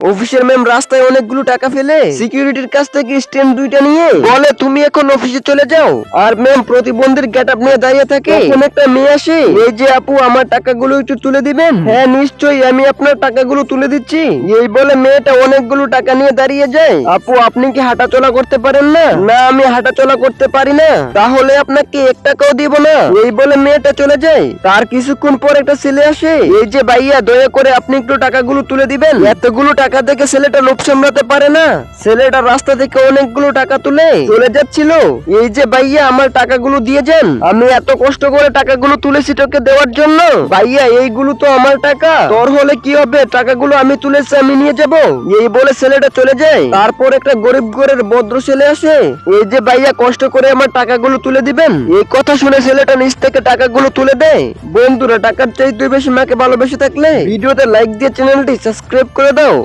অফিসের ম্যাম রাস্তায় অনেকগুলো টাকা ফেলে সিকিউরিটির কাছ থেকে স্ট্যান্ড দুইটা নিয়ে বলে তুমি এখন অফিসে চলে যাও। আর ম্যাম প্রতিবন্ধীর গেটআপ নিয়ে দাঁড়িয়ে থাকে। তখন একটা মেয়ে আসে, এই যে আপু আমার টাকাগুলো একটু তুলে দিবেন। হ্যাঁ নিশ্চয়ই, আমি আপনার টাকাগুলো তুলে দিচ্ছি। এই বলে মেয়েটা অনেকগুলো টাকা নিয়ে দাঁড়িয়ে যায়। আপু আপনি কি হাঁটাচলা করতে পারেন না? না আমি হাঁটাচলা করতে পারি না। তাহলে আপনাকে 1 টাকাও দিব না। এই বলে মেয়েটা চলে যায়। তার কিছুক্ষণ পর একটা ছেলে আসে, এই যে ভাইয়া দয়া করে আপনি একটু টাকাগুলো তুলে দিবেন। এতগুলো টাকা দেখে ছেলেটা লোভ সামলাতে পারে না। ছেলেটা রাস্তা থেকে অনেকগুলো টাকা তুলে চলে যাচ্ছিল। এই যে ভাইয়া আমার টাকাগুলো দিয়ে যান, আমি এত কষ্ট করে টাকাগুলো তুলেছি তোকে দেওয়ার জন্য। ভাইয়া এইগুলো তো আমার টাকা, তোর হলে কি হবে, টাকাগুলো আমি তুলেছি আমি নিয়ে যাব। এই বলে ছেলেটা চলে যায়। তারপর একটা গরিব ঘরের ভদ্র ছেলে আসে, এই যে ভাইয়া কষ্ট করে আমার টাকাগুলো তুলে দিবেন। এই কথা শুনে ছেলেটা নিচ থেকে টাকাগুলো তুলে দেয়। বন্ধুরা টাকার চাইতে বেশি মাকে ভালোবেসে থাকলে ভিডিওতে লাইক দিয়ে চ্যানেলটি সাবস্ক্রাইব করে দাও।